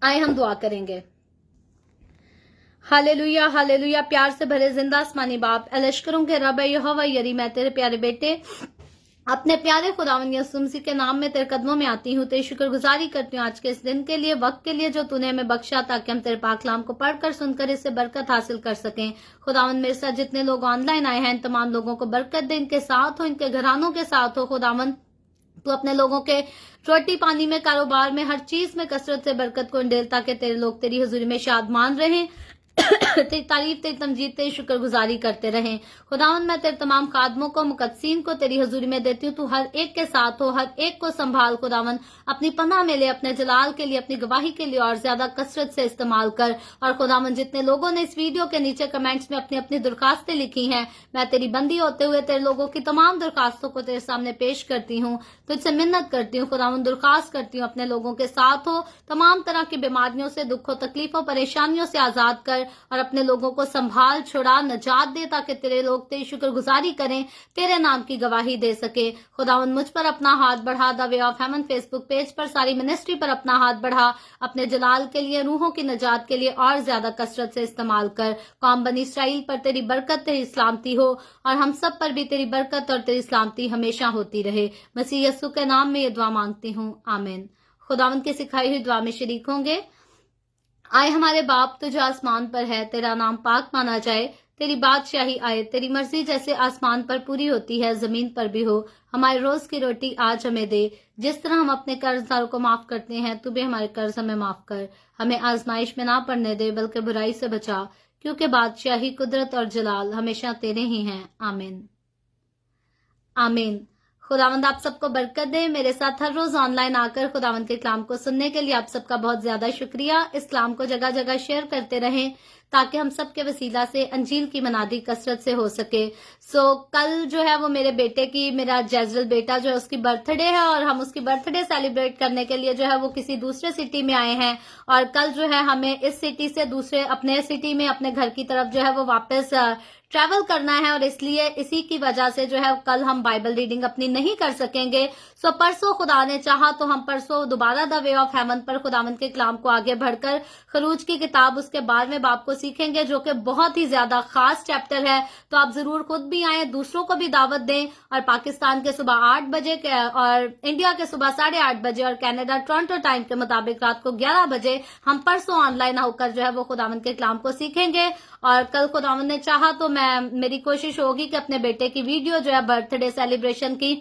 आए हम दुआ करेंगे। Hallelujah hallelujah. प्यार से भरे जिंदा आसमानी बाप, लश्करों के रब यहोवा यरी, मैं तेरे प्यारे बेटे अपने प्यारे खुदावंद यीशु मसीह के नाम में तेरे कदमों में आती हूँ, तेरी शुक्रगुजारी करती हूँ आज के इस दिन के लिए, वक्त के लिए जो तूने हमें बख्शा, ताकि हम तेरे पाक कलाम को पढ़कर सुनकर इससे बरकत हासिल कर सकें। खुदावंद मेरे साथ जितने लोग ऑनलाइन आए हैं, इन तमाम लोगों को बरकत दे, इनके साथ हो, इनके घरानों के साथ हो। खुदावंद तू अपने लोगों के रोटी पानी में, कारोबार में, हर चीज में कसरत से बरकत को इंडेल, ताकि तेरे लोग तेरी हुजूरी में शादमान रहें, तेरी तारीफ, तेरी तमजीद, तेरी शुक्रगुजारी करते रहें। खुदावंद मैं तेरे तमाम खादमों को, मुकद्दसीन को तेरी हुजूरी में देती हूँ, तू हर एक के साथ हो, हर एक को संभाल। खुदावंद अपनी पनाह में ले, अपने जलाल के लिए, अपनी गवाही के लिए और ज्यादा कसरत से इस्तेमाल कर। और खुदावंद जितने लोगों ने इस वीडियो के नीचे कमेंट्स में अपनी अपनी दरखास्तें लिखी हैं, मैं तेरी बंदी होते हुए तेरे लोगों की तमाम दरखास्तों को तेरे सामने पेश करती हूँ, तुझसे मिन्नत करती हूँ। खुदावंद दरखास्त करती हूँ अपने लोगों के साथ हो, तमाम तरह की बीमारियों से, दुखों, तकलीफों, परेशानियों से आजाद कर और अपने लोगों को संभाल, छुड़ा, नजात दे, ताकि तेरे लोग तेरी शुक्रगुजारी करें, तेरे नाम की गवाही दे सके। खुदावंद मुझ पर अपना हाथ बढ़ा, the way of haven Facebook page पर, सारी मिनिस्ट्री पर अपना हाथ बढ़ा, अपने जलाल के लिए, रूहों की नजात के लिए और ज्यादा कसरत से इस्तेमाल कर। कौम बनी इसराइल पर तेरी बरकत, तेरी सलामती हो, और हम सब पर भी तेरी बरकत और तेरी सलामती हमेशा होती रहे। मसीह यस्सु के नाम में ये दुआ मांगती हूँ, आमीन। खुदावंद की सिखाई हुई दुआ में शरीक होंगे। आए हमारे बाप तुझे आसमान पर है, तेरा नाम पाक माना जाए, तेरी बादशाही आए, तेरी मर्जी जैसे आसमान पर पूरी होती है जमीन पर भी हो। हमारे रोज की रोटी आज हमें दे, जिस तरह हम अपने कर्जदारों को माफ करते हैं, तू भी हमारे कर्ज हमें माफ कर। हमें आजमाइश में ना पड़ने दे, बल्कि बुराई से बचा, क्योंकि बादशाही, कुदरत और जलाल हमेशा तेरे ही हैं, आमीन आमीन। खुदावंद आप सबको बरकत दे। मेरे साथ हर रोज ऑनलाइन आकर खुदावंद के कलाम को सुनने के लिए आप सबका बहुत ज्यादा शुक्रिया। इस कलाम को जगह जगह शेयर करते रहें ताकि हम सब के वसीला से अंजील की मनादी कसरत से हो सके। कल जो है वो मेरे बेटे की, मेरा जैजरल बेटा जो है उसकी बर्थडे है और हम उसकी बर्थडे सेलिब्रेट करने के लिए जो है वो किसी दूसरे सिटी में आए हैं और कल जो है हमें इस सिटी से दूसरे अपने सिटी में अपने घर की तरफ जो है वो वापस ट्रैवल करना है और इसलिए इसी की वजह से जो है कल हम बाइबल रीडिंग अपनी नहीं कर सकेंगे। परसों खुदा ने चाहा तो हम परसों दोबारा द वे ऑफ हेवन पर खुदावंद के कलाम को आगे बढ़कर खरूज की किताब उसके 12वें बाब को सीखेंगे जो कि बहुत ही ज्यादा खास चैप्टर है। तो आप जरूर खुद भी आए, दूसरों को भी दावत दें और पाकिस्तान के सुबह 8 बजे और इंडिया के सुबह 8:30 बजे और कनाडा टोरंटो टाइम के मुताबिक रात को 11 बजे हम परसों ऑनलाइन होकर जो है वो खुदावंद के कलाम को सीखेंगे। और कल खुदावंद ने चाहा तो मेरी कोशिश होगी कि अपने बेटे की वीडियो जो है बर्थडे सेलिब्रेशन की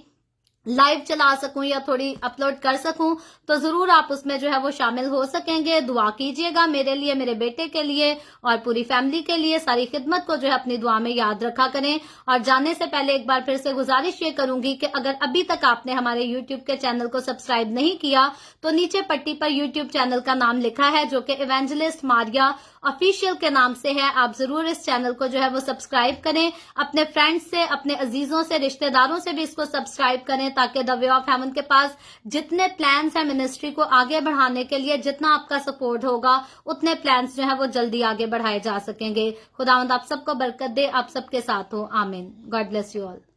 लाइव चला सकूं या थोड़ी अपलोड कर सकूं, तो जरूर आप उसमें जो है वो शामिल हो सकेंगे। दुआ कीजिएगा मेरे लिए, मेरे बेटे के लिए और पूरी फैमिली के लिए। सारी खिदमत को जो है अपनी दुआ में याद रखा करें। और जाने से पहले एक बार फिर से गुजारिश ये करूंगी कि अगर अभी तक आपने हमारे यूट्यूब के चैनल को सब्सक्राइब नहीं किया तो नीचे पट्टी पर यूट्यूब चैनल का नाम लिखा है जो कि इवेंजलिस्ट मारिया ऑफिशियल के नाम से है। आप जरूर इस चैनल को जो है वो सब्सक्राइब करें, अपने फ्रेंड्स से, अपने अजीजों से, रिश्तेदारों से भी इसको सब्सक्राइब करें ताकि द वे ऑफ हेवन के पास जितने प्लान्स हैं मिनिस्ट्री को आगे बढ़ाने के लिए, जितना आपका सपोर्ट होगा उतने प्लान्स जो है वो जल्दी आगे बढ़ाए जा सकेंगे। खुदावंद आप सबको बरकत दे, आप सबके साथ हो। आमीन। God bless you all.